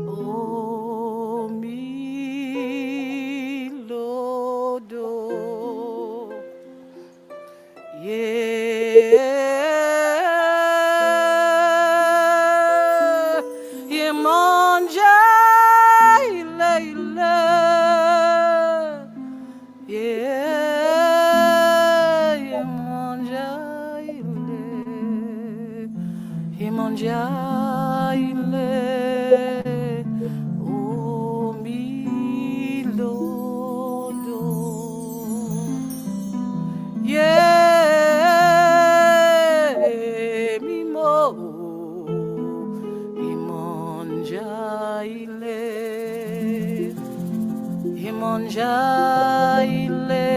oh mi lodo, Yemonja ile ile, Yemonja ile, Yemonja ile, oh mi lodo, mi mo, Yemonja ile, Yemonja ile,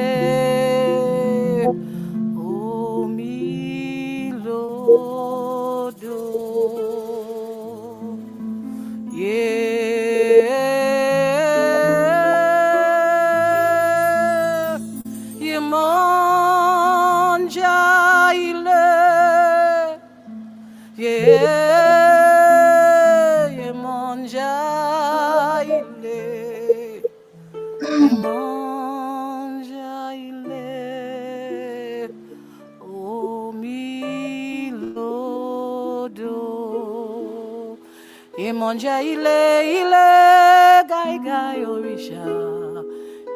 oh mi lodo, Yemonja ile, Yemonja ile, Yemonja ile, oh mi lodo, Yemonja ile gai gai orisha,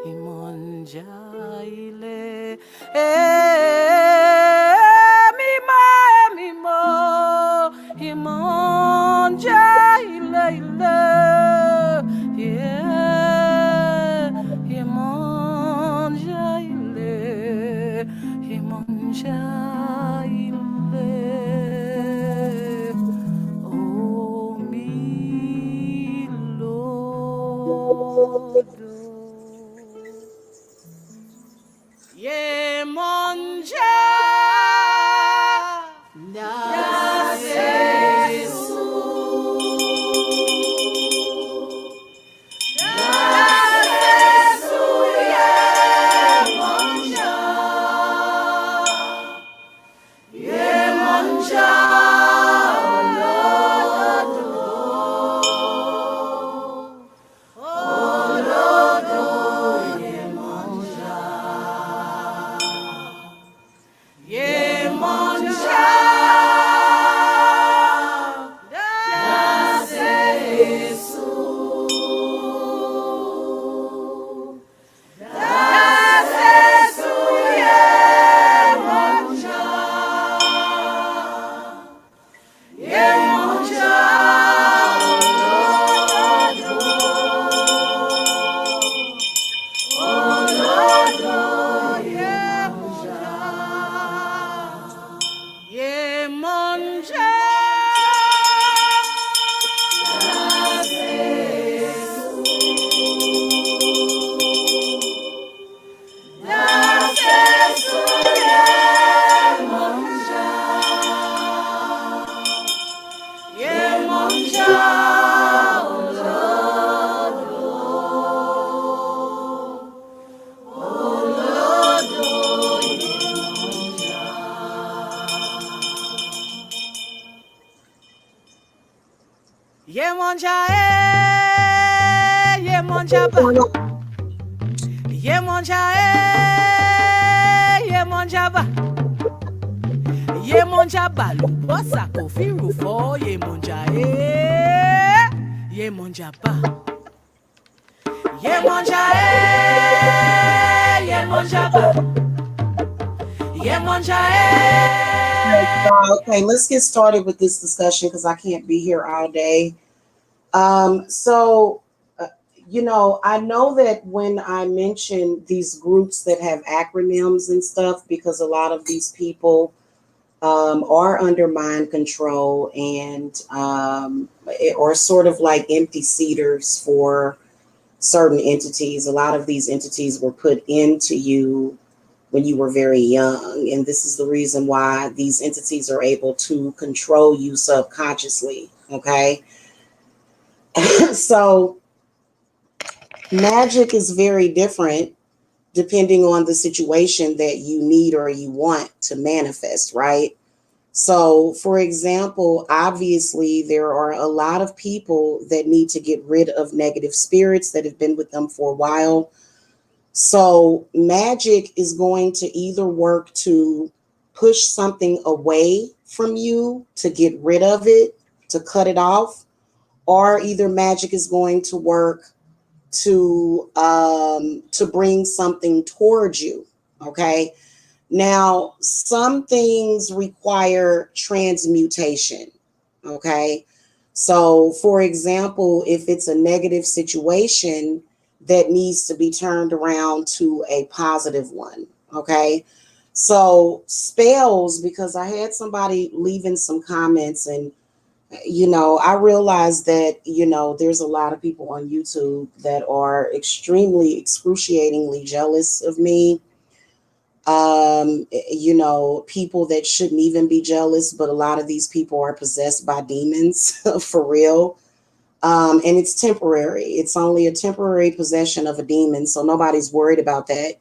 Yemonja ile, mi mo, Yemonja ile, Yemonja ile, Yemonja ile, oh mi lodo, Yemonja na Jesus. Yemonja Yemonja ba, Yemonja Yemonja ba, Yemonja ba lubosa kofi rufo, Yemonja Yemonja ba, Yemonja Yemonja ba, Yemonja Okay, let's get started with this discussion because I can't be here all day. You know, I know that when I mention these groups that have acronyms and stuff, because a lot of these people are under mind control and or sort of like empty seaters for certain entities. A lot of these entities were put into you when you were very young. And this is the reason why these entities are able to control you subconsciously. Okay. So Magic is very different depending on the situation that you need or you want to manifest, right? So, for example, obviously, there are a lot of people that need to get rid of negative spirits that have been with them for a while. So, magic is going to either work to push something away from you to get rid of it, to cut it off, or either magic is going to work to bring something towards you. Okay. Now, some things require transmutation. Okay. So, for example, if it's a negative situation that needs to be turned around to a positive one. Okay. So, spells, because I had somebody leaving some comments, and I realize that, there's a lot of people on YouTube that are extremely excruciatingly jealous of me. People that shouldn't even be jealous, but a lot of these people are possessed by demons for real. And it's temporary. It's only a temporary possession of a demon, so nobody's worried about that.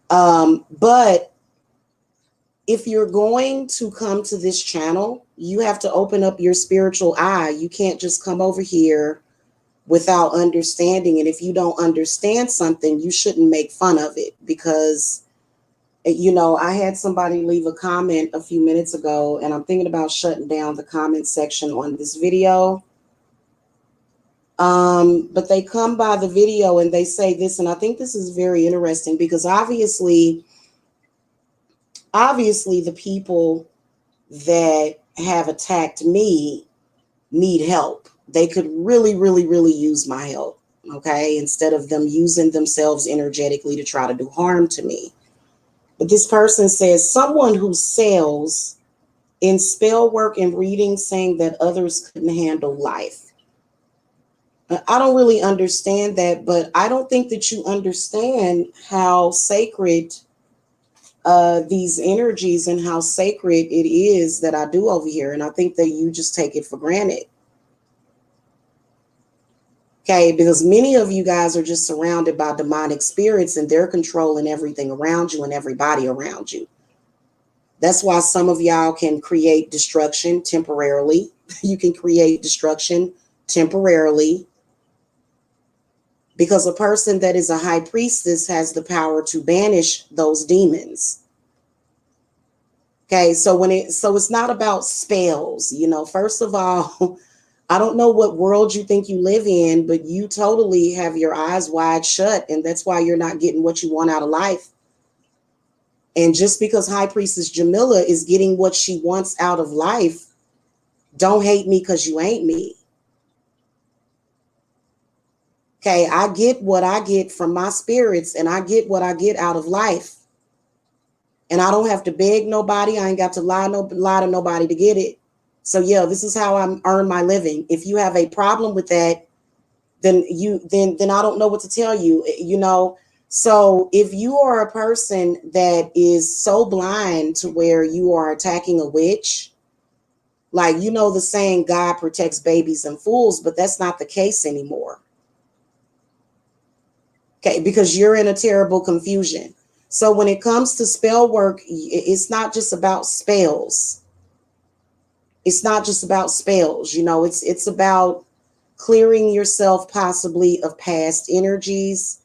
But if you're going to come to this channel, you have to open up your spiritual eye. You can't just come over here without understanding. And if you don't understand something, you shouldn't make fun of it, because, I had somebody leave a comment a few minutes ago, and I'm thinking about shutting down the comment section on this video. But they come by the video and they say this, and I think this is very interesting, because obviously the people that have attacked me need help. They could really, really, really use my help. Okay. Instead of them using themselves energetically to try to do harm to me. But this person says, someone who sells in spell work and reading, saying that others couldn't handle life. I don't really understand that, but I don't think that you understand how sacred these energies and how sacred it is that I do over here. And I think that you just take it for granted. Okay, because many of you guys are just surrounded by demonic spirits, and they're controlling everything around you and everybody around you. That's why some of y'all can create destruction temporarily. You can create destruction temporarily, because a person that is a high priestess has the power to banish those demons. Okay, so it's not about spells. First of all, I don't know what world you think you live in, but you totally have your eyes wide shut, and that's why you're not getting what you want out of life. And just because High Priestess Jamila is getting what she wants out of life, don't hate me because you ain't me. Okay, I get what I get from my spirits, and I get what I get out of life. And I don't have to beg nobody. I ain't got to lie to nobody to get it. So yeah, this is how I earn my living. If you have a problem with that, then I don't know what to tell you. So if you are a person that is so blind to where you are attacking a witch, like, the saying, God protects babies and fools, but that's not the case anymore. Okay, because you're in a terrible confusion. So when it comes to spell work, it's not just about spells. It's not just about spells. It's about clearing yourself possibly of past energies,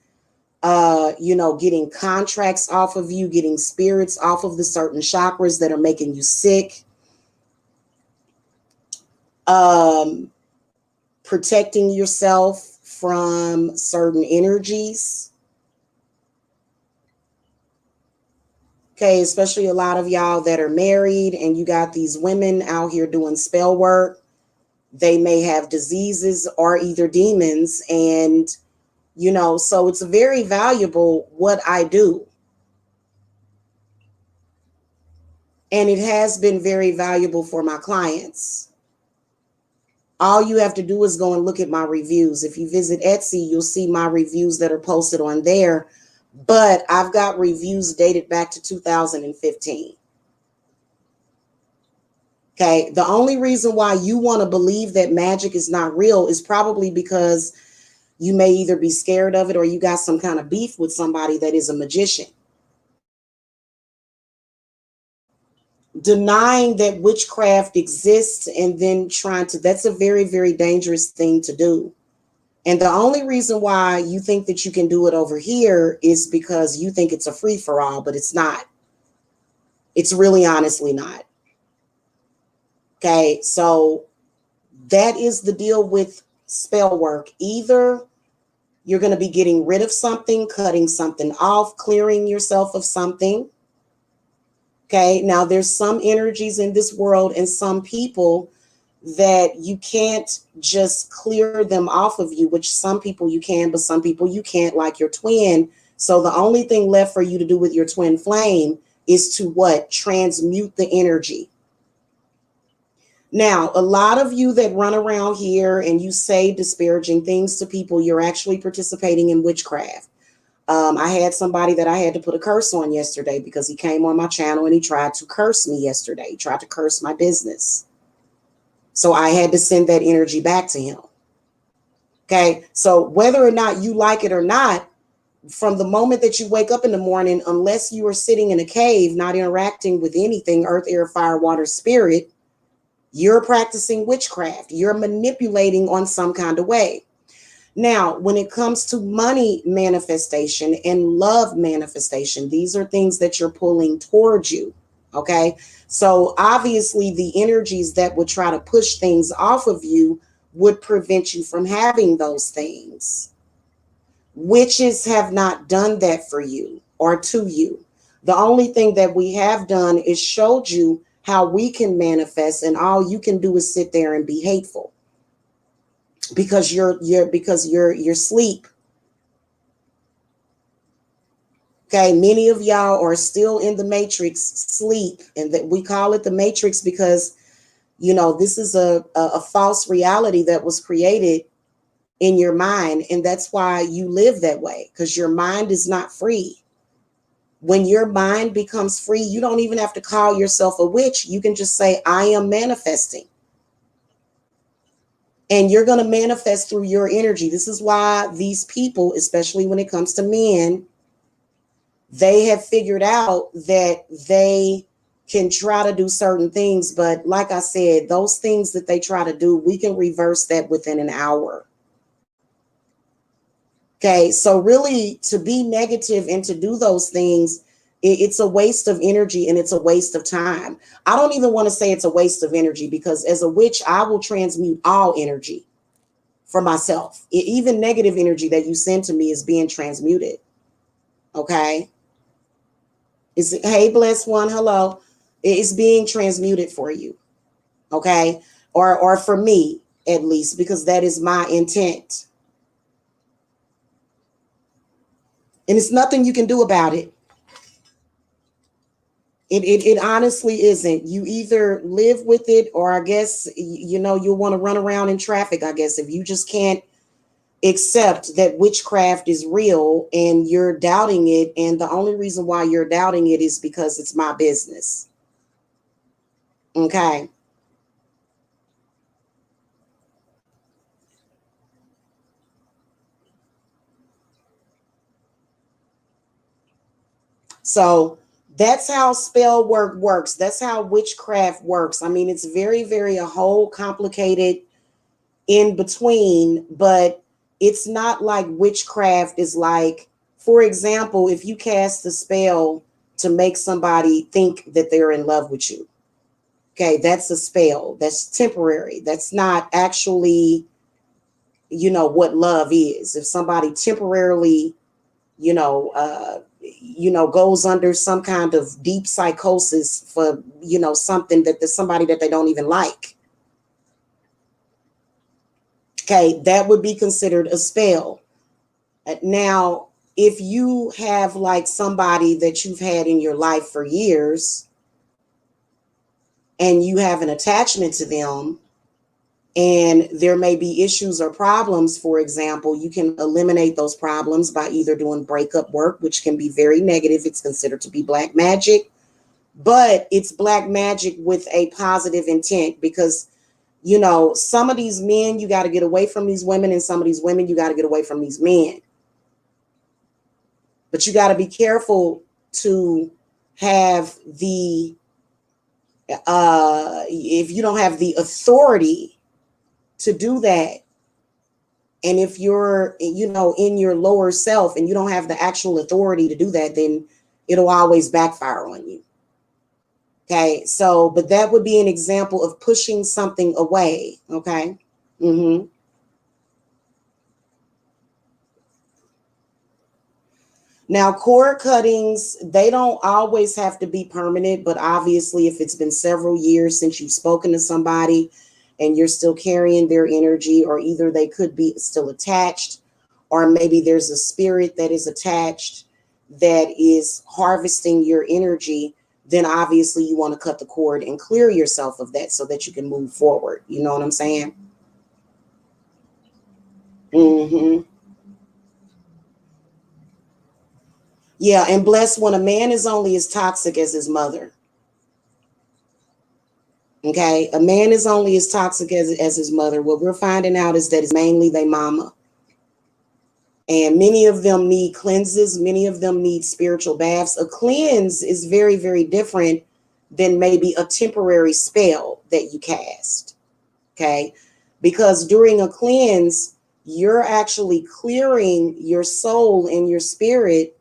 getting contracts off of you, getting spirits off of the certain chakras that are making you sick, protecting yourself from certain energies. Okay, especially a lot of y'all that are married and you got these women out here doing spell work. They may have diseases or either demons, and so it's very valuable what I do. And it has been very valuable for my clients. All you have to do is go and look at my reviews. If you visit Etsy, you'll see my reviews that are posted on there. But I've got reviews dated back to 2015. Okay, the only reason why you want to believe that magic is not real is probably because You may either be scared of it or you got some kind of beef with somebody that is a magician. Denying that witchcraft exists and then trying to, that's a very, very dangerous thing to do. And the only reason why you think that you can do it over here is because you think it's a free for all, but it's not. It's really honestly not. Okay, so that is the deal with spell work. Either you're going to be getting rid of something, cutting something off, clearing yourself of something. Okay, now there's some energies in this world and some people that you can't just clear them off of you, which some people you can, but some people you can't, like your twin. So the only thing left for you to do with your twin flame is to what? Transmute the energy. Now, a lot of you that run around here and you say disparaging things to people, you're actually participating in witchcraft. I had somebody that I had to put a curse on yesterday because he came on my channel and he tried to curse me yesterday. He tried to curse my business. So I had to send that energy back to him. Okay. So whether or not you like it or not, from the moment that you wake up in the morning, unless you are sitting in a cave, not interacting with anything, earth, air, fire, water, spirit, you're practicing witchcraft. You're manipulating on some kind of way. Now, when it comes to money manifestation and love manifestation, these are things that you're pulling towards you. Okay. So obviously the energies that would try to push things off of you would prevent you from having those things. Witches have not done that for you or to you. The only thing that we have done is showed you how we can manifest, and all you can do is sit there and be hateful. Because you're asleep. Okay, many of y'all are still in the matrix, sleep, and that we call it the matrix because this is a false reality that was created in your mind, and that's why you live that way, because your mind is not free. When your mind becomes free, you don't even have to call yourself a witch. You can just say, I am manifesting. And you're going to manifest through your energy. This is why these people, especially when it comes to men, they have figured out that they can try to do certain things. But like I said, those things that they try to do, we can reverse that within an hour. Okay, so really to be negative and to do those things, it's a waste of energy and it's a waste of time. I don't even want to say it's a waste of energy because as a witch, I will transmute all energy for myself. Even negative energy that you send to me is being transmuted. Okay. Hey, blessed one, hello. It's being transmuted for you. Okay. Or for me, at least, because that is my intent. And it's nothing you can do about it. It honestly isn't. You either live with it or I guess, you'll want to run around in traffic, I guess, if you just can't accept that witchcraft is real and you're doubting it. And the only reason why you're doubting it is because it's my business. Okay. So that's how spell work works. That's how witchcraft works. I mean, it's very, very a whole complicated in between, but it's not like witchcraft is like, for example, if you cast a spell to make somebody think that they're in love with you. Okay, that's a spell. That's temporary. That's not actually, what love is. If somebody temporarily, goes under some kind of deep psychosis for, something that there's somebody that they don't even like. Okay, that would be considered a spell. Now, if you have like somebody that you've had in your life for years and you have an attachment to them and there may be issues or problems, for example, you can eliminate those problems by either doing breakup work, which can be very negative. It's considered to be black magic, but it's black magic with a positive intent because You know, some of these men, you got to get away from these women, and some of these women, you got to get away from these men. But you got to be careful to have the, if you don't have the authority to do that, and if you're, you know, in your lower self and you don't have the actual authority to do that, then it'll always backfire on you. Okay. So, but that would be an example of pushing something away. Okay. Mm-hmm. Now, cord cuttings, they don't always have to be permanent, but obviously, if it's been several years since you've spoken to somebody and you're still carrying their energy, or either they could be still attached, or maybe there's a spirit that is attached that is harvesting your energy, then obviously you want to cut the cord and clear yourself of that so that you can move forward. You know what I'm saying? Mm-hmm. Yeah, and bless, when a man is only as toxic as his mother. Okay, a man is only as toxic as his mother. What we're finding out is that it's mainly their mama. And many of them need cleanses, many of them need spiritual baths. A cleanse is very, very different than maybe a temporary spell that you cast. Okay, because during a cleanse, you're actually clearing your soul and your spirit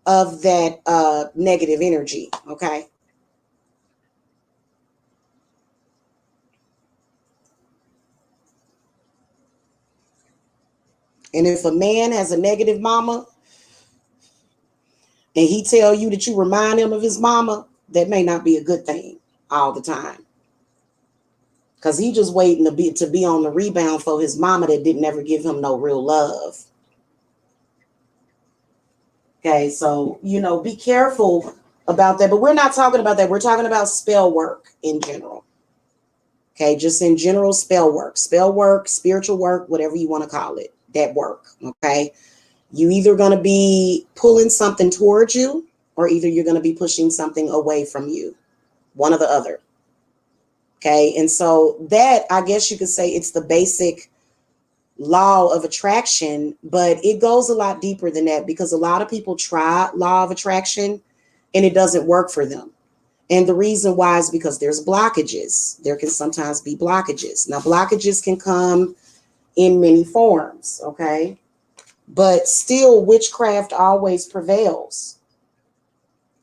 of that negative energy. Okay. And if a man has a negative mama and he tell you that you remind him of his mama, that may not be a good thing all the time. Because he just waiting to be on the rebound for his mama that didn't ever give him no real love. Okay, so, you know, be careful about that. But we're not talking about that. We're talking about spell work in general. Okay, just in general spell work, spiritual work, whatever you want to call it, that work. Okay, you either going to be pulling something towards you, or either you're going to be pushing something away from you, one or the other. Okay, and so that, I guess you could say, it's the basic law of attraction, but it goes a lot deeper than that, because a lot of people try law of attraction and it doesn't work for them. And the reason why is because there's blockages. There can sometimes be blockages. Now, blockages can come in many forms, okay? But still, witchcraft always prevails.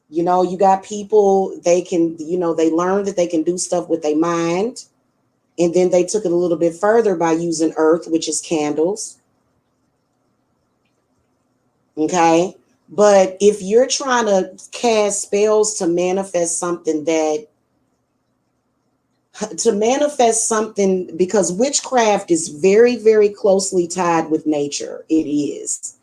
You know, you got people, they can, you know, they learn that they can do stuff with their mind. And then they took it a little bit further by using earth, which is candles. Okay. But if you're trying to cast spells to manifest something because witchcraft is very, very closely tied with nature. It is.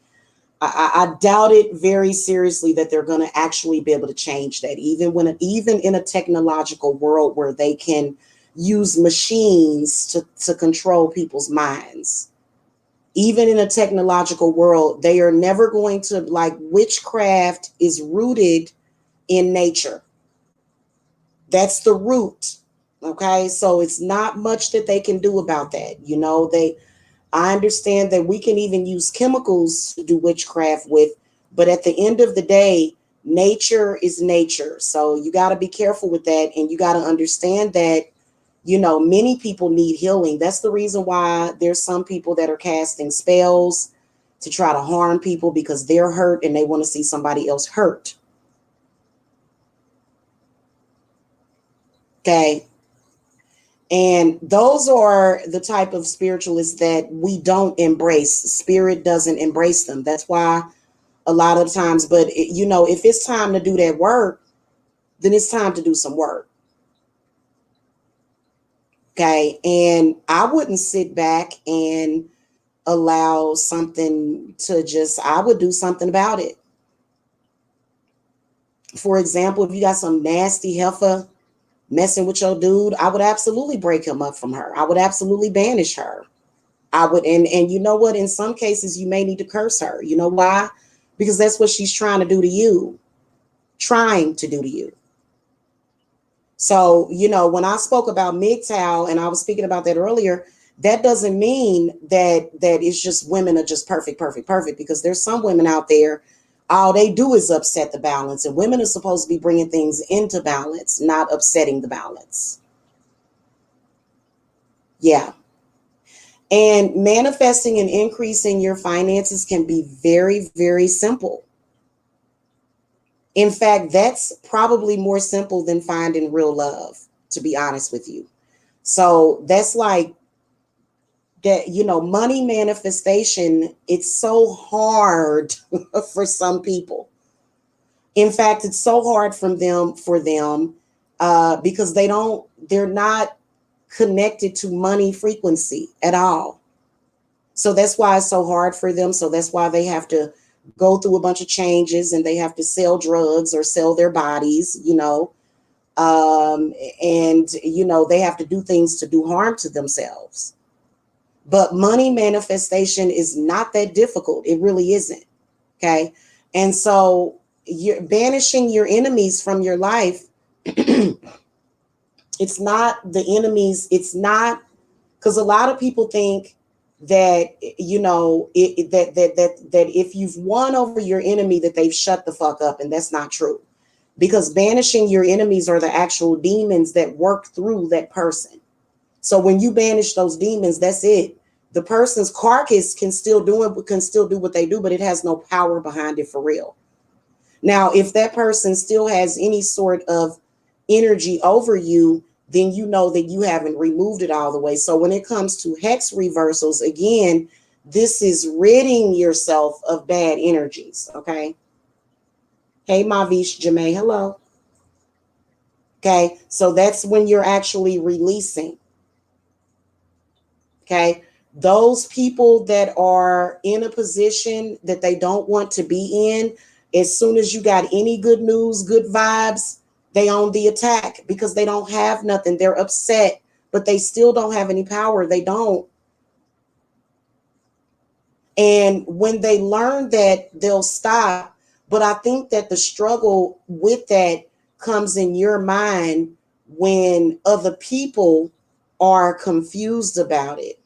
I doubt it very seriously that they're going to actually be able to change that, even in a technological world where they can use machines to control people's minds. Even in a technological world, they are never going to, like, witchcraft is rooted in nature. That's the root. Okay. So it's not much that they can do about that. You know, I understand that we can even use chemicals to do witchcraft with, but at the end of the day, nature is nature. So you got to be careful with that. And you got to understand that, you know, many people need healing. That's the reason why there's some people that are casting spells to try to harm people, because they're hurt and they want to see somebody else hurt. Okay. And those are the type of spiritualists that we don't embrace. Spirit doesn't embrace them. That's why a lot of times, but you know, if it's time to do that work, then it's time to do some work. Okay. And I wouldn't sit back and allow something to just, I would do something about it. For example, if you got some nasty heifer messing with your dude, I would absolutely break him up from her. I would absolutely banish her. I would, and you know what? In some cases, you may need to curse her. You know why? Because that's what she's trying to do to you. Trying to do to you. So, when I spoke about MGTOW and I was speaking about that earlier, that doesn't mean that it's just women are just perfect, perfect, perfect, because there's some women out there, all they do is upset the balance. And women are supposed to be bringing things into balance, not upsetting the balance. Yeah. And manifesting and increasing your finances can be very, very simple. In fact, that's probably more simple than finding real love, to be honest with you. So that's like that, money manifestation, it's so hard for some people. In fact, it's so hard for them because they're not connected to money frequency at all. So that's why it's so hard for them. So that's why they have to go through a bunch of changes, and they have to sell drugs or sell their bodies, and, they have to do things to do harm to themselves. But money manifestation is not that difficult. It really isn't. Okay. And so you're banishing your enemies from your life. It's not the enemies. It's not, because a lot of people think that, that if you've won over your enemy, that they've shut the fuck up. And that's not true, because banishing your enemies are the actual demons that work through that person. So when you banish those demons, that's it. The person's carcass can still do what they do, but it has no power behind it for real. Now, if that person still has any sort of energy over you, then you know that you haven't removed it all the way. So when it comes to hex reversals, again, this is ridding yourself of bad energies. Okay. Hey, Mavish Jame, hello. Okay. So that's when you're actually releasing. Okay. Those people that are in a position that they don't want to be in, as soon as you got any good news, good vibes, they on the attack because they don't have nothing. They're upset, but they still don't have any power. They don't. And when they learn that, they'll stop. But I think that the struggle with that comes in your mind when other people are confused about it.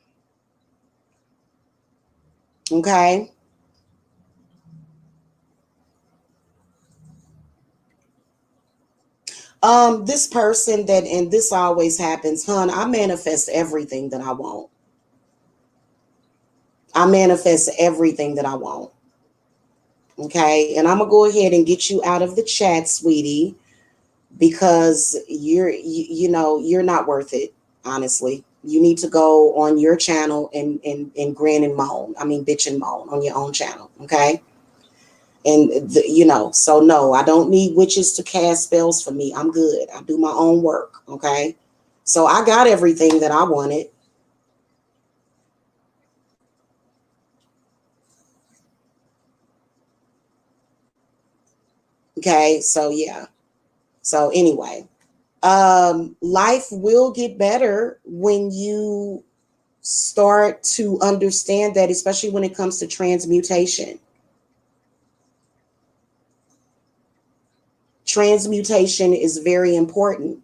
Okay. This person that, and this always happens, hon, I manifest everything that I want. I manifest everything that I want. Okay. And I'm going to go ahead and get you out of the chat, sweetie, because you're not worth it. Honestly, you need to go on your channel and grin and moan. I mean, bitch and moan on your own channel. Okay. And, so no, I don't need witches to cast spells for me. I'm good. I do my own work. Okay. So I got everything that I wanted. Okay. So yeah. So anyway, life will get better when you start to understand that, especially when it comes to transmutation. Transmutation is very important.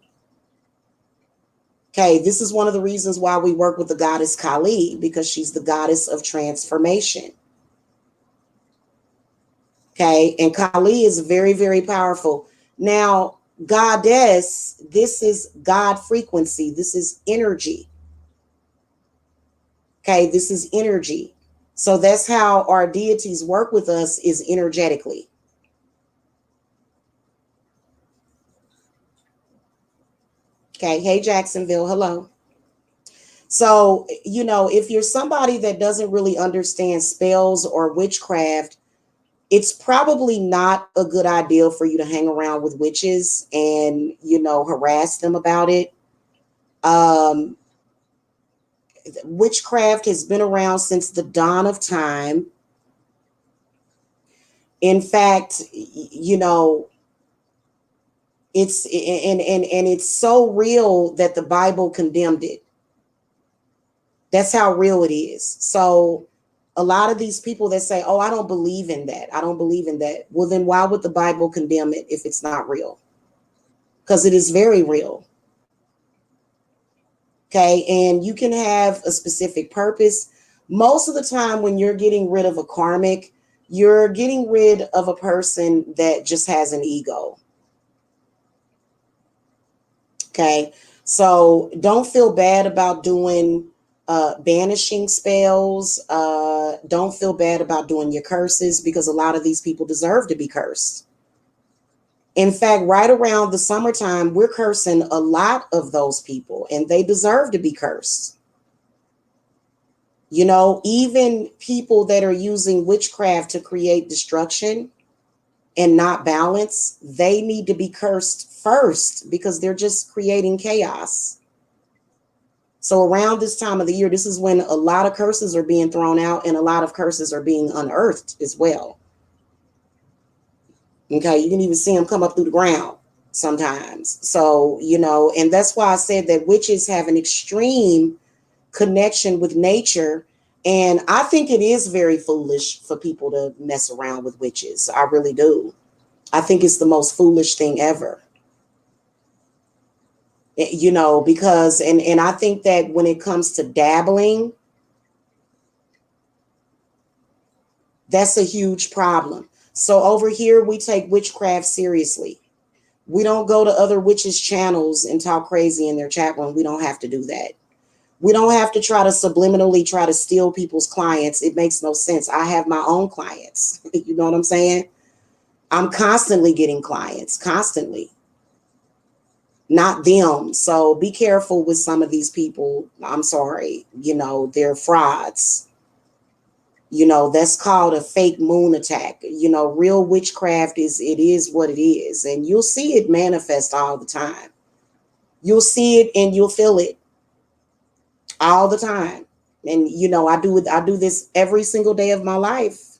Okay, this is one of the reasons why we work with the goddess Kali, because she's the goddess of transformation. Okay, and Kali is very, very powerful. Now, goddess, this is God frequency. This is energy. Okay, this is energy. So that's how our deities work with us, is energetically. Okay, hey Jacksonville, hello. So, if you're somebody that doesn't really understand spells or witchcraft, it's probably not a good idea for you to hang around with witches and, harass them about it. Witchcraft has been around since the dawn of time. In fact, it's and it's so real that the Bible condemned it. That's how real it is. So a lot of these people that say, oh, I don't believe in that. I don't believe in that. Well, then why would the Bible condemn it if it's not real? because it is very real. Okay. And you can have a specific purpose. Most of the time, when you're getting rid of a karmic, you're getting rid of a person that just has an ego. Okay. So don't feel bad about doing banishing spells. Don't feel bad about doing your curses, because a lot of these people deserve to be cursed. In fact, right around the summertime, we're cursing a lot of those people, and they deserve to be cursed. You know, even people that are using witchcraft to create destruction and not balance, they need to be cursed first, because they're just creating chaos. So around this time of the year, this is when a lot of curses are being thrown out, and a lot of curses are being unearthed as well. Okay, you can even see them come up through the ground sometimes. So, you know, and that's why I said that witches have an extreme connection with nature. And I think it is very foolish for people to mess around with witches. I really do. I think it's the most foolish thing ever. You know, because, and I think that when it comes to dabbling, that's a huge problem. So over here, we take witchcraft seriously. We don't go to other witches' channels and talk crazy in their chat room. We don't have to do that. We don't have to try to subliminally try to steal people's clients. It makes no sense. I have my own clients. You know what I'm saying? I'm constantly getting clients, constantly, not them. So be careful with some of these people. I'm sorry. You know, they're frauds. You know, that's called a fake moon attack. You know, real witchcraft is what it is. And you'll see it manifest all the time. You'll see it and you'll feel it all the time. And, you know, I do this every single day of my life.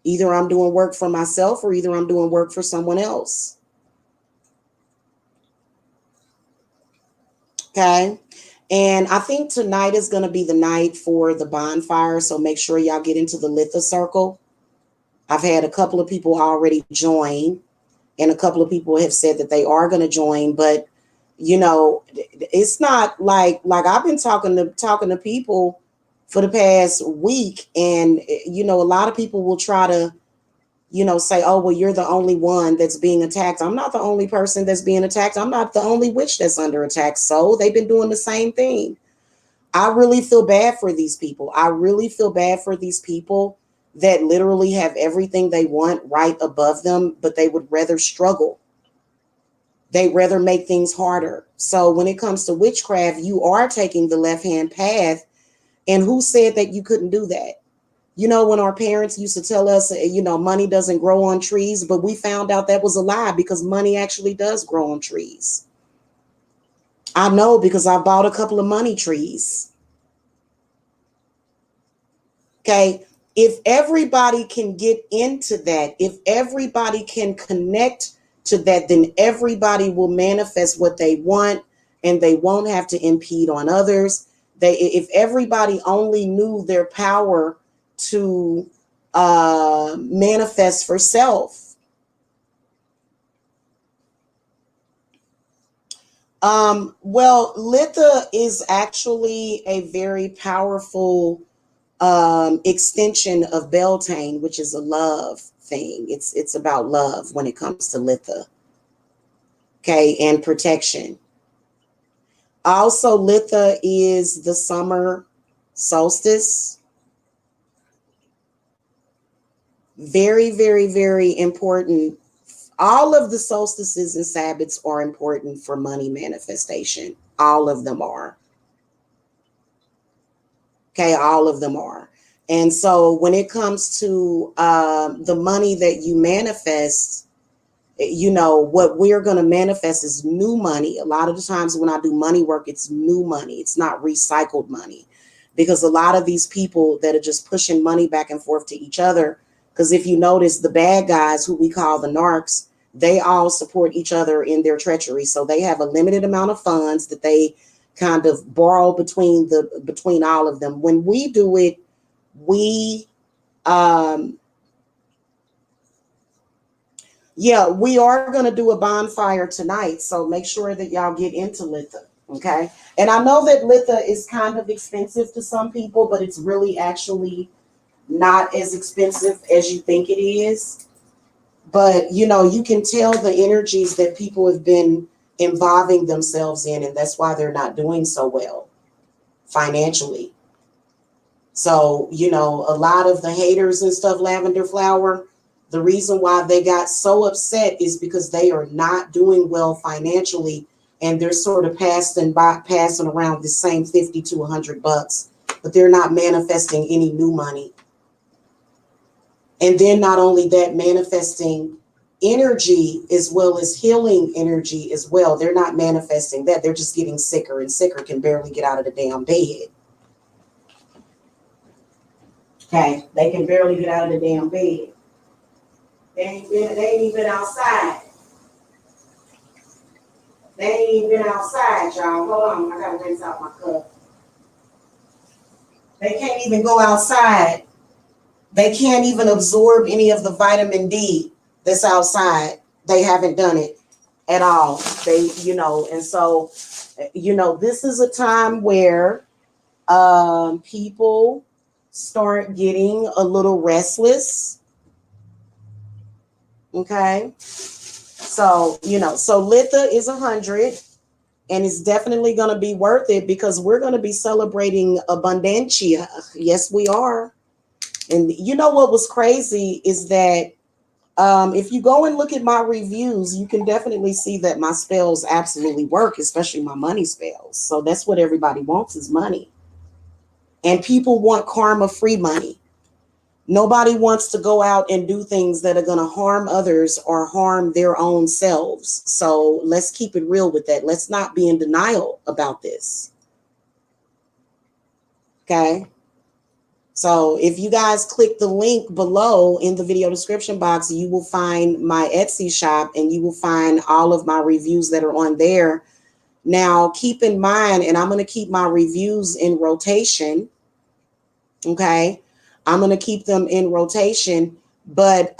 Either I'm doing work for myself, or either I'm doing work for someone else. Okay. And I think tonight is going to be the night for the bonfire. So make sure y'all get into the Litha circle. I've had a couple of people already join, and a couple of people have said that they are going to join. But, you know, it's not like I've been talking to people for the past week. And, you know, a lot of people will try to, you know, say, oh, well, you're the only one that's being attacked. I'm not the only person that's being attacked. I'm not the only witch that's under attack. So they've been doing the same thing. I really feel bad for these people. I really feel bad for these people that literally have everything they want right above them, but they would rather struggle. They'd rather make things harder. So when it comes to witchcraft, you are taking the left-hand path. And who said that you couldn't do that? You know, when our parents used to tell us, you know, money doesn't grow on trees, but we found out that was a lie, because money actually does grow on trees. I know, because I bought a couple of money trees. Okay. If everybody can get into that, if everybody can connect to that, then everybody will manifest what they want, and they won't have to impede on others. If everybody only knew their power to manifest for self. Well, Litha is actually a very powerful extension of Beltane, which is a love thing. It's about love when it comes to Litha. Okay, and protection. Also, Litha is the summer solstice. Very, very, very important. All of the solstices and Sabbats are important for money manifestation. All of them are. Okay, all of them are. And so when it comes to the money that you manifest, you know, what we're going to manifest is new money. A lot of the times when I do money work, it's new money. It's not recycled money, because a lot of these people that are just pushing money back and forth to each other, because if you notice, the bad guys, who we call the narcs, they all support each other in their treachery. So they have a limited amount of funds that they kind of borrow between all of them. When we do it, we Yeah, we are going to do a bonfire tonight. So make sure that y'all get into Litha. Okay. And I know that Litha is kind of expensive to some people, but it's really actually not as expensive as you think it is. But, you can tell the energies that people have been involving themselves in, and that's why they're not doing so well financially. So, a lot of the haters and stuff, Lavender Flower, the reason why they got so upset is because they are not doing well financially, and they're sort of passing around the same 50 to $100, but they're not manifesting any new money. And then not only that, manifesting energy as well as healing energy as well. They're not manifesting that. They're just getting sicker and sicker, can barely get out of the damn bed. Okay, they can barely get out of the damn bed. They ain't even outside. They ain't even been outside, y'all. Hold on, I gotta rinse out my cup. They can't even go outside. They can't even absorb any of the vitamin D that's outside. They haven't done it at all. And so, this is a time where people start getting a little restless. Okay. So, so Litha is 100, and it's definitely going to be worth it because we're going to be celebrating abundancia. Yes, we are. And you know what was crazy is that if you go and look at my reviews, you can definitely see that my spells absolutely work, especially my money spells. So that's what everybody wants is money. And people want karma-free money. Nobody wants to go out and do things that are going to harm others or harm their own selves. So let's keep it real with that. Let's not be in denial about this. Okay. So if you guys click the link below in the video description box, you will find my Etsy shop and you will find all of my reviews that are on there. Now, keep in mind, and I'm going to keep my reviews in rotation. Okay. I'm going to keep them in rotation, but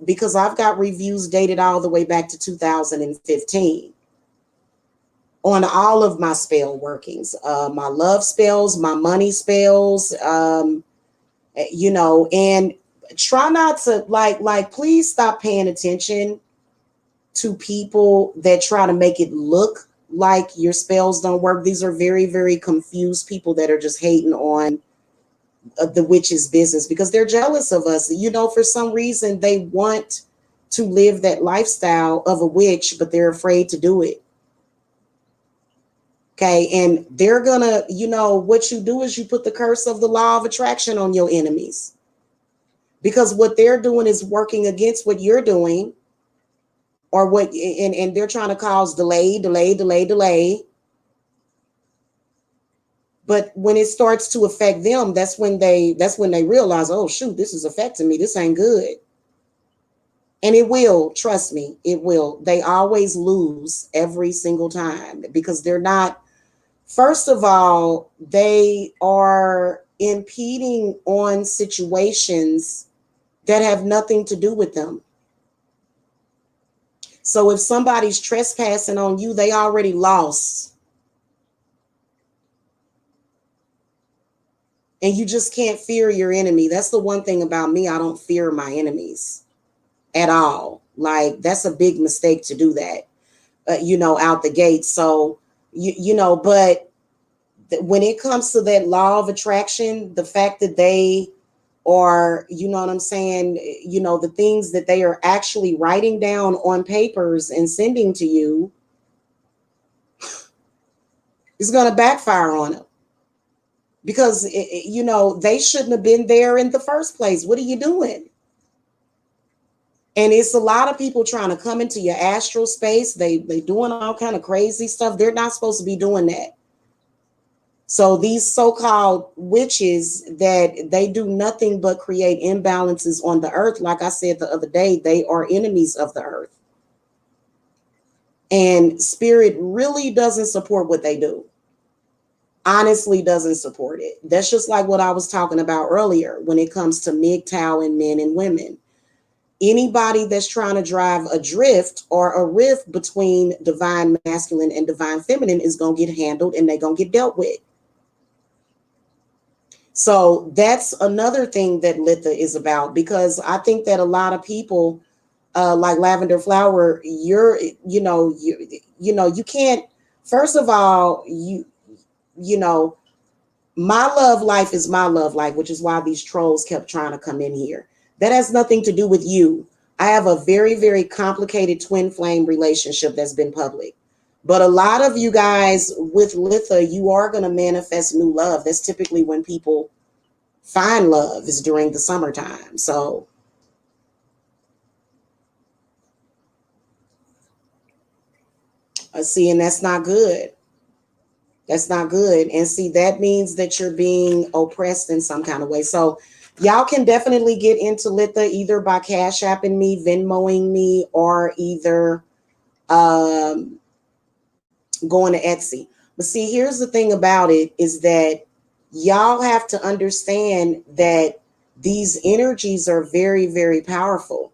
because I've got reviews dated all the way back to 2015 on all of my spell workings, my love spells, my money spells, and try not to please stop paying attention to people that try to make it look like your spells don't work. These are very, very confused people that are just hating on the witch's business because they're jealous of us. For some reason, they want to live that lifestyle of a witch, but they're afraid to do it. Okay. And they're gonna, what you do is you put the curse of the law of attraction on your enemies because what they're doing is working against what you're doing or and they're trying to cause delay. But when it starts to affect them, that's when they realize, oh shoot, this is affecting me. This ain't good. And it will, trust me, it will. They always lose every single time because they're not, first of all, they are impeding on situations that have nothing to do with them. So if somebody's trespassing on you, they already lost. And you just can't fear your enemy. That's the one thing about me. I don't fear my enemies at all. Like, that's a big mistake to do that, out the gate. So, but when it comes to that law of attraction, the fact that they are, you know what I'm saying, the things that they are actually writing down on papers and sending to you is going to backfire on them. Because, they shouldn't have been there in the first place. What are you doing? And it's a lot of people trying to come into your astral space. They doing all kind of crazy stuff. They're not supposed to be doing that. So these so-called witches that they do nothing but create imbalances on the earth. Like I said the other day, they are enemies of the earth. And spirit really doesn't support what they do. Honestly doesn't support it. That's just like what I was talking about earlier when it comes to MGTOW and men and women. Anybody that's trying to drive a drift or a rift between divine masculine and divine feminine is going to get handled and they're going to get dealt with. So that's another thing that Litha is about, because I think that a lot of people, like Lavender Flower, you can't, first of all, you know, my love life is my love life, which is why these trolls kept trying to come in here. That has nothing to do with you. I have a very, very complicated twin flame relationship that's been public. But a lot of you guys with Litha, you are going to manifest new love. That's typically when people find love, is during the summertime. So see, and that's not good. That's not good. And see, that means that you're being oppressed in some kind of way. So y'all can definitely get into Litha either by Cash Apping me, Venmoing me, or either going to Etsy. But see, here's the thing about it is that y'all have to understand that these energies are very, very powerful.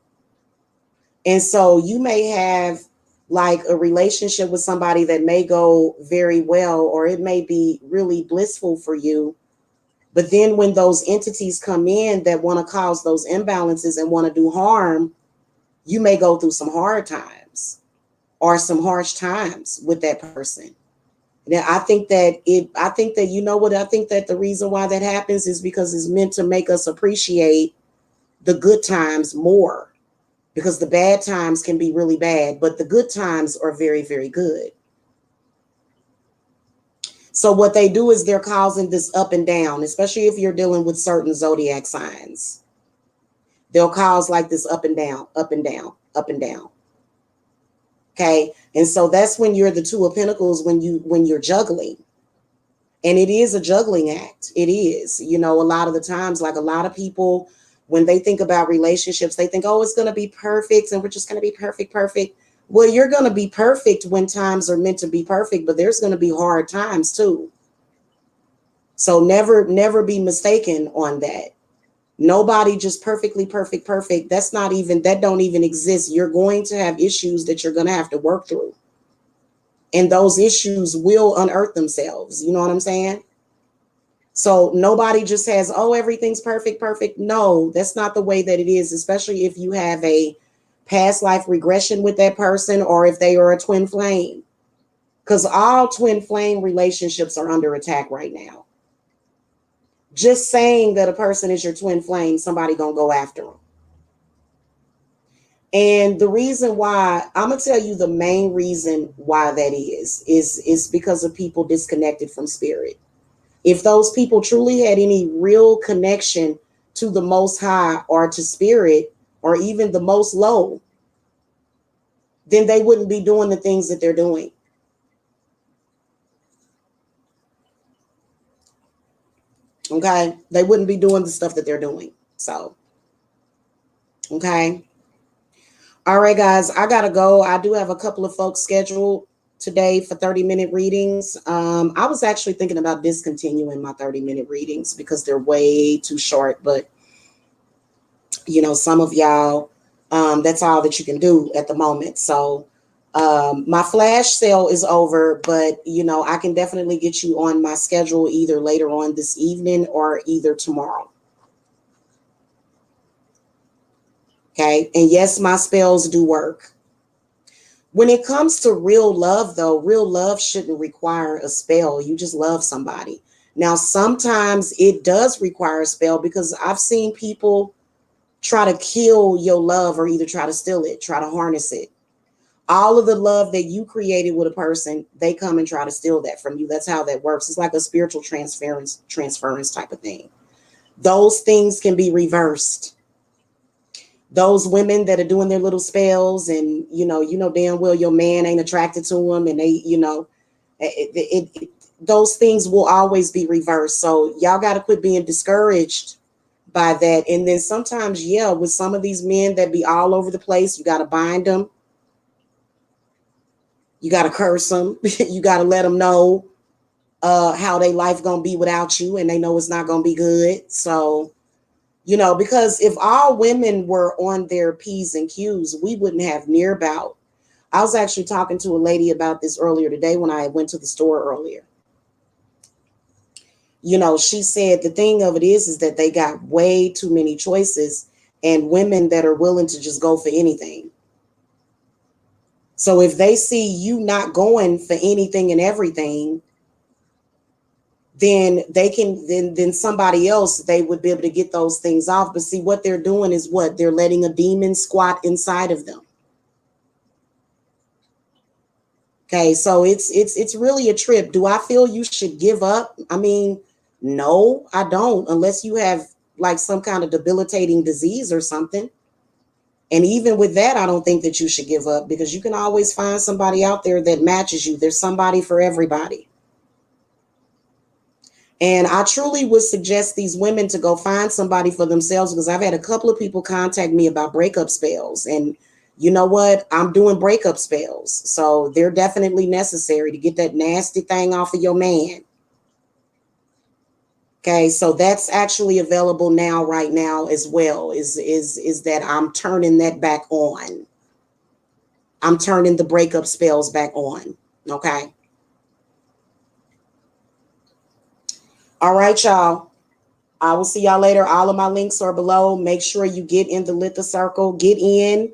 And so you may have like a relationship with somebody that may go very well, or it may be really blissful for you. But then when those entities come in that want to cause those imbalances and want to do harm, you may go through some hard times or some harsh times with that person. Now, I think that you know what, I think that the reason why that happens is because it's meant to make us appreciate the good times more, because the bad times can be really bad, but the good times are very, very good. So what they do is they're causing this up and down, especially if you're dealing with certain zodiac signs. They'll cause like this up and down, up and down, up and down. Okay. And so that's when you're the Two of Pentacles, when you're juggling. And it is a juggling act. It is, a lot of the times, like a lot of people, when they think about relationships, they think, oh, it's going to be perfect and we're just going to be perfect, perfect. Well, you're going to be perfect when times are meant to be perfect, but there's going to be hard times too. So never be mistaken on that. Nobody just perfectly perfect. That don't even exist. You're going to have issues that you're going to have to work through. And those issues will unearth themselves. You know what I'm saying? So nobody just has, oh, everything's perfect. No, that's not the way that it is, especially if you have a past life regression with that person, or if they are a twin flame, because all twin flame relationships are under attack right now. Just saying that a person is your twin flame, somebody gonna go after them. And the reason why, I'm gonna tell you the main reason why that is because of people disconnected from spirit. If those people truly had any real connection to the Most High or to spirit or even the Most Low, then they wouldn't be doing the things that they're doing. Okay? They wouldn't be doing the stuff that they're doing. So, okay. All right, guys, I got to go. I do have a couple of folks scheduled today for 30-minute readings. I was actually thinking about discontinuing my 30-minute readings because they're way too short, but some of y'all, that's all that you can do at the moment. So my flash sale is over, but I can definitely get you on my schedule either later on this evening or either tomorrow. Okay. And yes, my spells do work. When it comes to real love, though, real love shouldn't require a spell. You just love somebody. Now, sometimes it does require a spell, because I've seen people try to kill your love, or either try to steal it, try to harness it. All of the love that you created with a person, they come and try to steal that from you. That's how that works. It's like a spiritual transference type of thing. Those things can be reversed. Those women that are doing their little spells, and damn well your man ain't attracted to them, and they those things will always be reversed. So y'all got to quit being discouraged by that. And then sometimes, with some of these men that be all over the place, you got to bind them, you got to curse them, you got to let them know how their life gonna be without you, and they know it's not gonna be good. So Because if all women were on their P's and Q's, we wouldn't have near about. I was actually talking to a lady about this earlier today when I went to the store earlier. She said the thing of it is that they got way too many choices and women that are willing to just go for anything. So if they see you not going for anything and everything, then they can then somebody else, they would be able to get those things off. But see, what they're doing is what? They're letting a demon squat inside of them. Okay, so it's really a trip. Do I feel you should give up? I mean, no, I don't, unless you have like some kind of debilitating disease or something. And even with that, I don't think that you should give up, because you can always find somebody out there that matches you. There's somebody for everybody. And I truly would suggest these women to go find somebody for themselves, because I've had a couple of people contact me about breakup spells. And you know what? I'm doing breakup spells. So they're definitely necessary to get that nasty thing off of your man. Okay, so that's actually available now, right now as well, is that I'm turning that back on. I'm turning the breakup spells back on. Okay. All right, y'all. I will see y'all later. All of my links are below. Make sure you get in the Litha Circle. Get in.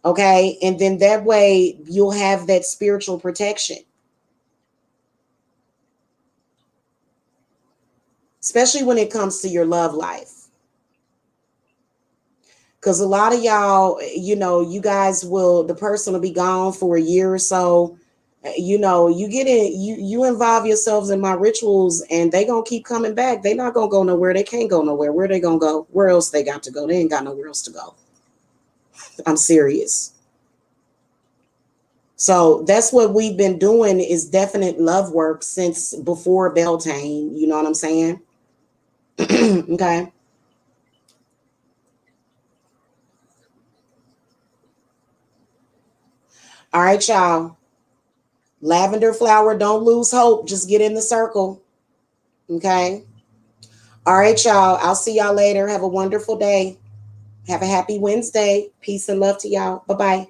Okay. And then that way you'll have that spiritual protection. Especially when it comes to your love life. Because a lot of y'all, you guys the person will be gone for a year or so. You get in, you involve yourselves in my rituals, and they gonna keep coming back. They not gonna go nowhere. They can't go nowhere. Where they gonna go? Where else they got to go? They ain't got nowhere else to go. I'm serious. So that's what we've been doing, is definite love work since before Beltane. You know what I'm saying? Okay. All right, y'all. Lavender flower, don't lose hope. Just get in the circle. Okay. All right, y'all. I'll see y'all later. Have a wonderful day. Have a happy Wednesday. Peace and love to y'all. Bye-bye.